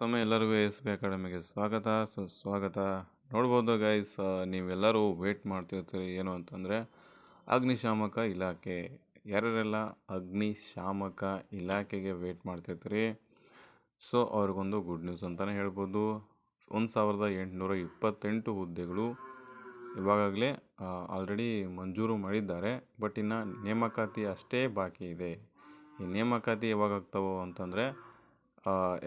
ತಮ್ಮ ಎಲ್ಲರಿಗೂ S B ಅಕಾಡೆಮಿಗೆ ಸ್ವಾಗತ ಸುಸ್ವಾಗತ. ನೋಡ್ಬೋದು ಗೈಸ್, ನೀವೆಲ್ಲರೂ ವೇಟ್ ಮಾಡ್ತಿರ್ತೀರಿ ಏನು ಅಂತಂದರೆ ಅಗ್ನಿಶಾಮಕ ಇಲಾಖೆ. ಯಾರ್ಯಾರೆಲ್ಲ ಅಗ್ನಿಶಾಮಕ ಇಲಾಖೆಗೆ ವೇಟ್ ಮಾಡ್ತಿರ್ತೀರಿ, ಸೊ ಅವ್ರಿಗೊಂದು ಗುಡ್ ನ್ಯೂಸ್ ಅಂತಲೇ ಹೇಳ್ಬೋದು. 1828 ಹುದ್ದೆಗಳು ಇವಾಗಲೇ ಆಲ್ರೆಡಿ ಮಂಜೂರು ಮಾಡಿದ್ದಾರೆ. ಬಟ್ ಇನ್ನು ನೇಮಕಾತಿ ಅಷ್ಟೇ ಬಾಕಿ ಇದೆ. ಈ ನೇಮಕಾತಿ ಯಾವಾಗ ಆಗ್ತಾವೋ ಅಂತಂದರೆ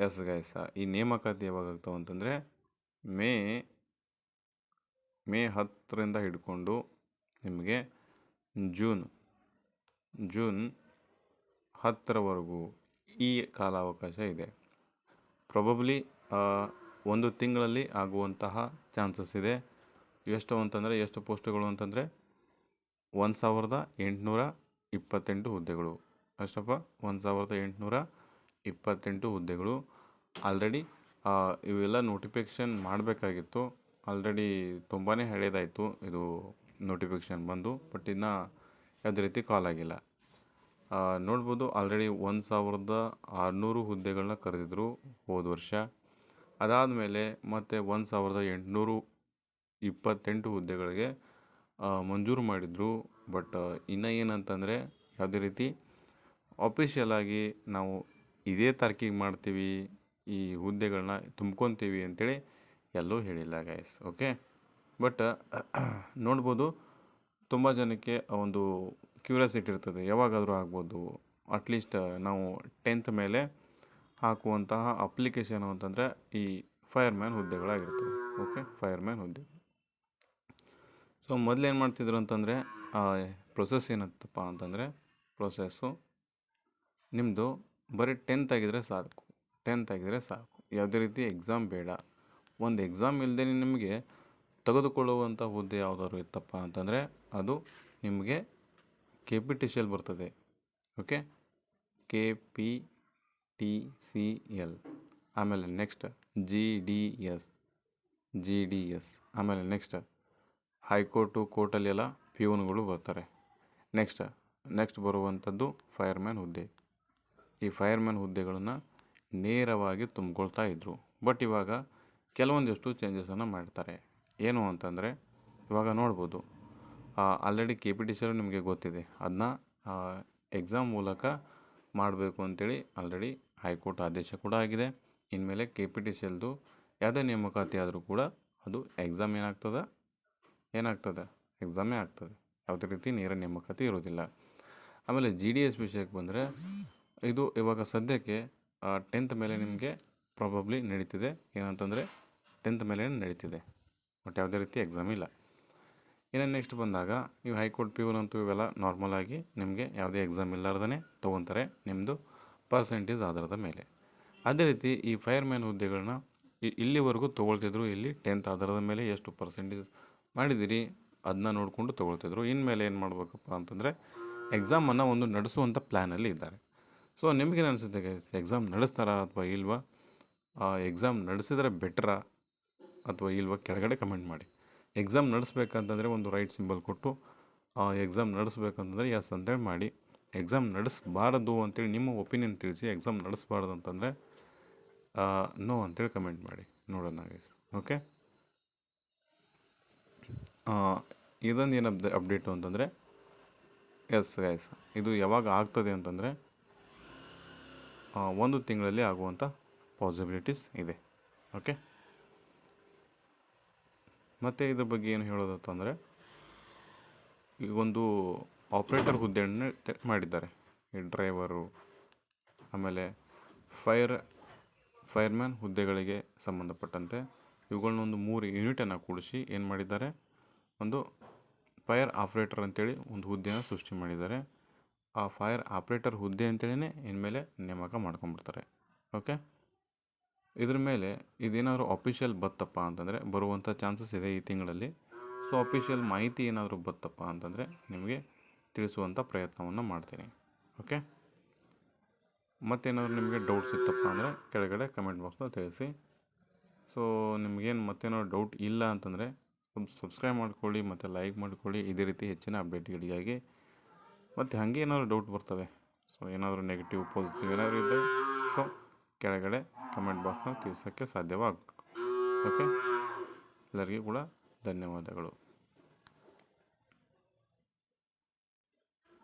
ಎಸ್ ಗೈಸ್, ಈ ನೇಮಕಾತಿ ಯಾವಾಗ ಆಗ್ತಾವೆ ಅಂತಂದರೆ ಮೇ 10ರಿಂದ ಹಿಡ್ಕೊಂಡು ನಿಮಗೆ ಜೂನ್ 10ರವರೆಗೂ ಈ ಕಾಲಾವಕಾಶ ಇದೆ. ಪ್ರೊಬಬ್ಲಿ ಒಂದು ತಿಂಗಳಲ್ಲಿ ಆಗುವಂತಹ ಚಾನ್ಸಸ್ ಇದೆ. ಎಷ್ಟು ಪೋಸ್ಟ್ಗಳು ಅಂತಂದರೆ 1828 ಹುದ್ದೆಗಳು. ಅಷ್ಟಪ್ಪ, 1828 ಹುದ್ದೆಗಳು. ಆಲ್ರೆಡಿ ಇವೆಲ್ಲ ನೋಟಿಫಿಕೇಷನ್ ಮಾಡಬೇಕಾಗಿತ್ತು. ಆಲ್ರೆಡಿ ತುಂಬಾ ಹಳೇದಾಯಿತು ಇದು ನೋಟಿಫಿಕೇಷನ್ ಬಂದು. ಬಟ್ ಇನ್ನು ಯಾವುದೇ ರೀತಿ ಕಾಲ್ ಆಗಿಲ್ಲ. ನೋಡ್ಬೋದು, ಆಲ್ರೆಡಿ 1600 ಹುದ್ದೆಗಳನ್ನ ಕರೆದಿದ್ರು ಹೋದ ವರ್ಷ. ಅದಾದಮೇಲೆ ಮತ್ತೆ 1828 ಹುದ್ದೆಗಳಿಗೆ ಮಂಜೂರು ಮಾಡಿದರು. ಬಟ್ ಇನ್ನು ಏನಂತಂದರೆ ಯಾವುದೇ ರೀತಿ ಆಫಿಷಿಯಲ್ ಆಗಿ ನಾವು ಇದೇ ತಾರೀಕಿಗೆ ಮಾಡ್ತೀವಿ, ಈ ಹುದ್ದೆಗಳನ್ನ ತುಂಬ್ಕೊತೀವಿ ಅಂತೇಳಿ ಎಲ್ಲೂ ಹೇಳಿಲ್ಲ ಗೈಸ್. ಓಕೆ, ಬಟ್ ನೋಡ್ಬೋದು, ತುಂಬ ಜನಕ್ಕೆ ಒಂದು ಕ್ಯೂರಿಯಾಸಿಟಿ ಇರ್ತದೆ, ಯಾವಾಗಾದರೂ ಆಗ್ಬೋದು. ಅಟ್ಲೀಸ್ಟ್ ನಾವು 10th ಮೇಲೆ ಹಾಕುವಂತಹ ಅಪ್ಲಿಕೇಶನ್ ಅಂತಂದರೆ ಈ ಫೈರ್ಮ್ಯಾನ್ ಹುದ್ದೆಗಳಾಗಿರ್ತವೆ. ಓಕೆ, ಫೈರ್ಮ್ಯಾನ್ ಹುದ್ದೆ. ಸೊ ಮೊದಲೇನು ಮಾಡ್ತಿದ್ರು ಅಂತಂದರೆ ಪ್ರೊಸೆಸ್ ಏನತ್ತಪ್ಪ ಅಂತಂದರೆ, ಪ್ರೊಸೆಸ್ಸು ನಿಮ್ಮದು ಬರೀ 10th ಆಗಿದ್ರೆ ಸಾಕು. ಯಾವುದೇ ರೀತಿ ಎಕ್ಸಾಮ್ ಬೇಡ. ಒಂದು ಎಕ್ಸಾಮ್ ಇಲ್ಲದೆ ನಿಮಗೆ ತೆಗೆದುಕೊಳ್ಳುವಂಥ ಹುದ್ದೆ ಯಾವುದಾದ್ರು ಇತ್ತಪ್ಪ ಅಂತಂದರೆ ಅದು ನಿಮಗೆ KPTCL ಬರ್ತದೆ. Okay, KPTCL. ಆಮೇಲೆ ನೆಕ್ಸ್ಟ್ GDS. ಆಮೇಲೆ ಹೈಕೋರ್ಟು, ಕೋರ್ಟಲ್ಲೆಲ್ಲ ಪ್ಯೂನ್ಗಳು ಬರ್ತಾರೆ. ನೆಕ್ಸ್ಟ್ ಬರುವಂಥದ್ದು ಫೈರ್ಮ್ಯಾನ್ ಹುದ್ದೆ. ಈ ಫೈರ್ಮ್ಯಾನ್ ಹುದ್ದೆಗಳನ್ನು ನೇರವಾಗಿ ತುಂಬಿಕೊಳ್ತಾ ಇದ್ದರು. ಬಟ್ ಇವಾಗ ಕೆಲವೊಂದಿಷ್ಟು ಚೇಂಜಸನ್ನು ಮಾಡ್ತಾರೆ. ಏನು ಅಂತಂದರೆ, ಇವಾಗ ನೋಡ್ಬೋದು, ಆಲ್ರೆಡಿ KPTCL ನಿಮಗೆ ಗೊತ್ತಿದೆ. ಅದನ್ನ ಎಕ್ಸಾಮ್ ಮೂಲಕ ಮಾಡಬೇಕು ಅಂತೇಳಿ ಆಲ್ರೆಡಿ ಹೈಕೋರ್ಟ್ ಆದೇಶ ಕೂಡ ಆಗಿದೆ. ಇನ್ಮೇಲೆ KPTCLದು ಯಾವುದೇ ನೇಮಕಾತಿ ಆದರೂ ಕೂಡ ಅದು ಎಕ್ಸಾಮ್ ಏನಾಗ್ತದೆ, ಎಕ್ಸಾಮೇ ಆಗ್ತದೆ. ಯಾವುದೇ ರೀತಿ ನೇರ ನೇಮಕಾತಿ ಇರೋದಿಲ್ಲ. ಆಮೇಲೆ GDS ವಿಷಯಕ್ಕೆ ಬಂದರೆ, ಇದು ಇವಾಗ ಸದ್ಯಕ್ಕೆ 10th ಮೇಲೆ ನಿಮಗೆ ಪ್ರಾಬಬ್ಲಿ ನಡೀತಿದೆ. ಏನಂತಂದರೆ 10th ಮೇಲೆ ನಡೀತಿದೆ, ಬಟ್ ಯಾವುದೇ ರೀತಿ ಎಕ್ಸಾಮ್ ಇಲ್ಲ. ಇನ್ನು ನೆಕ್ಸ್ಟ್ ಬಂದಾಗ ನೀವು ಹೈಕೋರ್ಟ್ ಪ್ಯೂನ್ ಅಂತೂ ಇವೆಲ್ಲ ನಾರ್ಮಲಾಗಿ ನಿಮಗೆ ಯಾವುದೇ ಎಕ್ಸಾಮ್ ಇಲ್ಲಾರ್ದೇ ತೊಗೊತಾರೆ ನಿಮ್ಮದು ಪರ್ಸೆಂಟೇಜ್ ಆಧಾರದ ಮೇಲೆ. ಅದೇ ರೀತಿ ಈ ಫೈರ್ಮ್ಯಾನ್ ಹುದ್ದೆಗಳನ್ನ ಇಲ್ಲಿವರೆಗೂ ತೊಗೊಳ್ತಿದ್ರು. ಇಲ್ಲಿ 10th ಆಧಾರದ ಮೇಲೆ ಎಷ್ಟು ಪರ್ಸೆಂಟೇಜ್ ಮಾಡಿದ್ದೀರಿ ಅದನ್ನ ನೋಡಿಕೊಂಡು ತೊಗೊಳ್ತಿದ್ರು. ಇನ್ಮೇಲೆ ಏನು ಮಾಡಬೇಕಪ್ಪ ಅಂತಂದರೆ ಎಕ್ಸಾಮನ್ನು ಒಂದು ನಡೆಸುವಂಥ ಪ್ಲ್ಯಾನಲ್ಲಿ ಇದ್ದಾರೆ. ಸೊ ನಿಮಗೇನು ಅನಿಸುತ್ತೆ ಗೈಸ್, ಎಕ್ಸಾಮ್ ನಡೆಸ್ತಾರಾ ಅಥವಾ ಇಲ್ವಾ? ಎಕ್ಸಾಮ್ ನಡೆಸಿದರೆ ಬೆಟ್ರಾ ಅಥವಾ ಇಲ್ವಾ? ಕೆಳಗಡೆ ಕಮೆಂಟ್ ಮಾಡಿ. ಎಕ್ಸಾಮ್ ನಡೆಸ್ಬೇಕಂತಂದರೆ ಒಂದು ರೈಟ್ ಸಿಂಬಲ್ ಕೊಟ್ಟು, ಎಕ್ಸಾಮ್ ನಡೆಸ್ಬೇಕಂತಂದರೆ ಎಸ್ ಅಂತೇಳಿ ಮಾಡಿ. ಎಕ್ಸಾಮ್ ನಡೆಸಬಾರದು ಅಂತೇಳಿ ನಿಮ್ಮ ಒಪಿನಿಯನ್ ತಿಳಿಸಿ. ಎಕ್ಸಾಮ್ ನಡೆಸಬಾರ್ದು ಅಂತಂದರೆ ನೋ ಅಂತೇಳಿ ಕಮೆಂಟ್ ಮಾಡಿ, ನೋಡೋಣ ಗೈಸ್. ಓಕೆ, ಇದೊಂದು ಏನು ಅಪ್ಡೇಟು ಅಂತಂದರೆ, ಎಸ್ ಗೈಸ್, ಇದು ಯಾವಾಗ ಆಗ್ತದೆ ಅಂತಂದರೆ ಒಂದು ತಿಂಗಳಲ್ಲಿ ಆಗುವಂಥ ಪಾಸಿಬಿಲಿಟೀಸ್ ಇದೆ. ಓಕೆ, ಮತ್ತು ಇದ್ರ ಬಗ್ಗೆ ಏನು ಹೇಳೋದಂತಂದರೆ, ಈಗೊಂದು ಆಪ್ರೇಟರ್ ಹುದ್ದೆಯನ್ನು ಮಾಡಿದ್ದಾರೆ. ಈ ಡ್ರೈವರು, ಆಮೇಲೆ ಫೈರ್ಮ್ಯಾನ್ ಹುದ್ದೆಗಳಿಗೆ ಸಂಬಂಧಪಟ್ಟಂತೆ ಇವುಗಳನ್ನ ಒಂದು 3 ಯೂನಿಟನ್ನು ಕೂಡಿಸಿ ಏನು ಮಾಡಿದ್ದಾರೆ, ಒಂದು ಫೈರ್ ಆಪ್ರೇಟರ್ ಅಂತೇಳಿ ಒಂದು ಹುದ್ದೆಯನ್ನು ಸೃಷ್ಟಿ ಮಾಡಿದ್ದಾರೆ. ಆ ಫೈರ್ ಆಪ್ರೇಟರ್ ಹುದ್ದೆ ಅಂತೇಳಿನೇ ಇನ್ಮೇಲೆ ನೇಮಕ ಮಾಡ್ಕೊಂಡ್ಬಿಡ್ತಾರೆ. ಓಕೆ, ಇದ್ರ ಮೇಲೆ ಇದೇನಾದರೂ ಅಫಿಷಿಯಲ್ ಬತ್ತಪ್ಪ ಅಂತಂದರೆ ಬರುವಂಥ ಚಾನ್ಸಸ್ ಇದೆ ಈ ತಿಂಗಳಲ್ಲಿ. ಸೊ ಅಫಿಷಿಯಲ್ ಮಾಹಿತಿ ಏನಾದರೂ ಬತ್ತಪ್ಪ ಅಂತಂದರೆ ನಿಮಗೆ ತಿಳಿಸುವಂಥ ಪ್ರಯತ್ನವನ್ನು ಮಾಡ್ತೀನಿ. ಓಕೆ, ಮತ್ತೇನಾದರೂ ನಿಮಗೆ ಡೌಟ್ಸ್ ಇತ್ತಪ್ಪ ಅಂದರೆ ಕೆಳಗಡೆ ಕಮೆಂಟ್ ಬಾಕ್ಸ್ನ ತಿಳಿಸಿ. ಸೊ ನಿಮಗೇನು ಮತ್ತೇನಾದ್ರು ಡೌಟ್ ಇಲ್ಲ ಅಂತಂದರೆ ಸಬ್ಸ್ಕ್ರೈಬ್ ಮಾಡ್ಕೊಳ್ಳಿ ಮತ್ತು ಲೈಕ್ ಮಾಡ್ಕೊಳ್ಳಿ. ಇದೇ ರೀತಿ ಹೆಚ್ಚಿನ ಅಪ್ಡೇಟ್ಗಳಿಗಾಗಿ. ಮತ್ತು ಹಾಗೆ ಏನಾದರೂ ಡೌಟ್ ಬರ್ತವೆ, ಸೊ ಏನಾದರೂ ನೆಗೆಟಿವ್ ಪಾಸಿಟಿವ್ ಏನಾದರೂ ಇದ್ದರೆ ಸೊ ಕೆಳಗಡೆ ಕಮೆಂಟ್ ಬಾಕ್ಸ್ನಲ್ಲಿ ತಿಳಿಸೋಕ್ಕೆ ಸಾಧ್ಯವಾಗಬೇಕು. ಓಕೆ, ಎಲ್ಲರಿಗೂ ಕೂಡ ಧನ್ಯವಾದಗಳು.